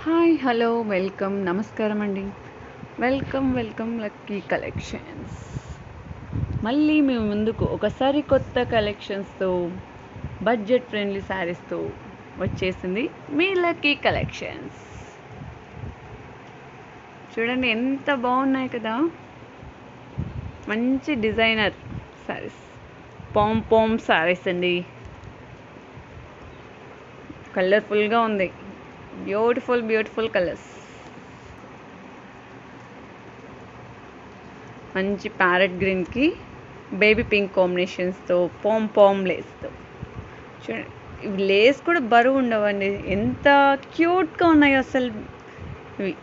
Hi hello welcome నమస్కారం అండి. Welcome lucky collections. మళ్ళీ మేము ముందుకు ఒకసారి కొత్త కలెక్షన్స్తో బడ్జెట్ ఫ్రెండ్లీ శారీస్తో వచ్చేసింది మీ లక్కీ కలెక్షన్స్. చూడండి ఎంత బాగున్నాయి కదా, మంచి డిజైనర్ శారీస్, పామ్ శారీస్ అండి. కలర్ఫుల్గా ఉంది, బ్యూటిఫుల్ కలర్స్. మంచి ప్యారెట్ గ్రీన్కి బేబీ పింక్ కాంబినేషన్స్తో పామ్ లేస్తో చూడండి. ఇవి లేస్ కూడా బరువు ఉండవండి, ఎంత క్యూట్గా ఉన్నాయి అసలు. ఇవి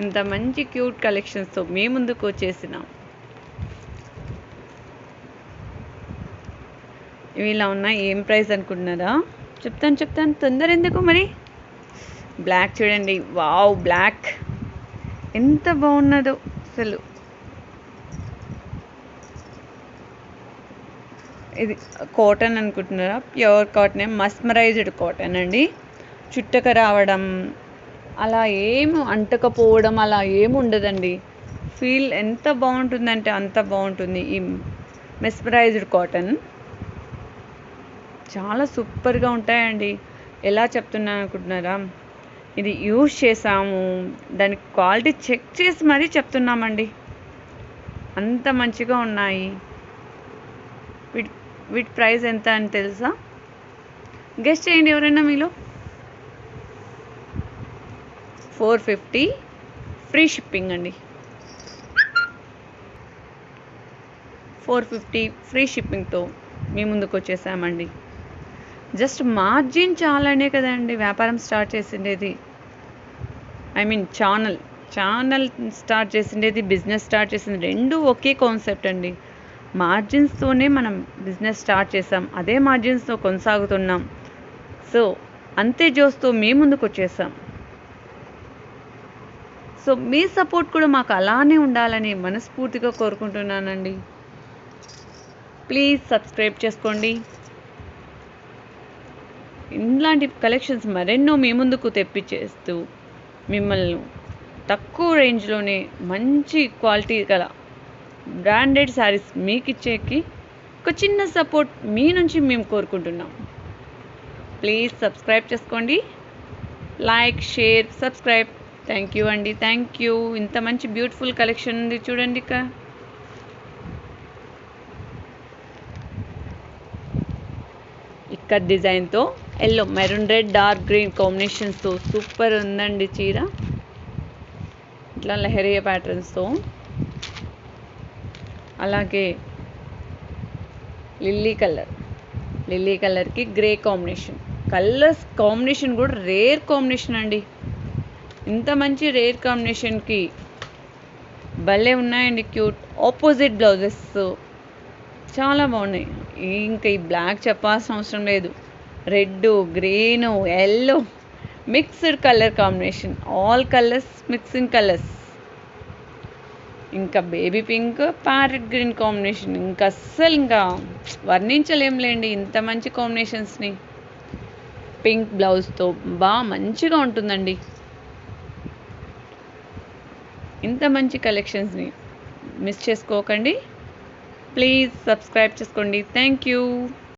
ఇంత మంచి క్యూట్ కలెక్షన్స్తో మీ ముందుకు వచ్చేసినాం. ఇవి ఇలా ఉన్నాయి. ఏం ప్రైస్ అనుకుంటున్నారా? చెప్తాను, తొందర ఎందుకు మరి. బ్లాక్ చూడండి, వావ్, బ్లాక్ ఎంత బాగున్నదో అసలు. ఇది కాటన్ అనుకుంటున్నారా? ప్యూర్ కాటన్, మస్మరైజ్డ్ కాటన్ అండి. చుట్టక రావడం అలా ఏమి అంటకపోవడం అలా ఏమి ఉండదండి. ఫీల్ ఎంత బాగుంటుందంటే అంత బాగుంటుంది. ఈ మెస్మరైజ్డ్ కాటన్ చాలా సూపర్గా ఉంటాయండి. ఎలా చెప్తున్నాను అనుకుంటున్నారా? ఇది యూజ్ చేసాము, దాని క్వాలిటీ చెక్ చేసి మరీ చెప్తున్నామండి, అంత మంచిగా ఉన్నాయి. వీటి ప్రైస్ ఎంత అని తెలుసా? గెస్ట్ చేయండి ఎవరైనా మీలో. 450 ఫ్రీ షిప్పింగ్ అండి. 450 ఫ్రీ షిప్పింగ్తో మీ ముందుకు వచ్చేసామండి. జస్ట్ మార్జిన్ చాలానే కదండి వ్యాపారం స్టార్ట్ చేసిండేది. ఛానల్ స్టార్ట్ చేసిండేది, బిజినెస్ స్టార్ట్ చేసింది, రెండు ఒకే కాన్సెప్ట్ అండి. మార్జిన్స్తోనే మనం బిజినెస్ స్టార్ట్ చేసాం, అదే మార్జిన్స్తో కొనసాగుతున్నాం. సో అంతే జోస్తో మీ ముందుకు వచ్చేసాం. సో మీ సపోర్ట్ కూడా మాకు అలానే ఉండాలని మనస్ఫూర్తిగా కోరుకుంటున్నానండి. ప్లీజ్ సబ్స్క్రైబ్ చేసుకోండి. ఇలాంటి కలెక్షన్స్ మరెన్నో మీ ముందుకు తెప్పించేస్తూ మిమ్మల్ని తక్కువ రేంజ్లోనే మంచి క్వాలిటీ గల బ్రాండెడ్ శారీస్ మీకు ఇచ్చేకి ఒక చిన్న సపోర్ట్ మీ నుంచి మేము కోరుకుంటున్నాం. ప్లీజ్ సబ్స్క్రైబ్ చేసుకోండి. Like, share, subscribe. Thank you అండి, థ్యాంక్ యూ. ఇంత మంచి బ్యూటిఫుల్ కలెక్షన్ ఉంది చూడండి. ఇక్కడ డిజైన్తో yellow, maroon red, dark green కాంబినేషన్స్తో సూపర్ ఉందండి చీర. ఇట్లా లహరియా ప్యాటర్న్స్తో, అలాగే లిల్లీ కలర్కి గ్రే కాంబినేషన్. కలర్స్ కాంబినేషన్ కూడా రేర్ కాంబినేషన్ అండి. ఇంత మంచి రేర్ కాంబినేషన్కి భలే ఉన్నాయండి, క్యూట్. ఆపోజిట్ బ్లౌజెస్ చాలా బాగున్నాయి. ఇంకా ఈ బ్లాక్ చెప్పాల్సిన అవసరం లేదు. Red, green, yellow mixed colour combination, all colours mixing colours. ఇంకా baby pink, parrot green combination ఇంకా అస్సలు ఇంకా వర్ణించలేంలేండి ఇంత మంచి కాంబినేషన్స్ని. పింక్ బ్లౌజ్తో బాగా మంచిగా ఉంటుందండి. ఇంత మంచి కలెక్షన్స్ని మిస్ చేసుకోకండి. ప్లీజ్ సబ్స్క్రైబ్ చేసుకోండి. Thank you.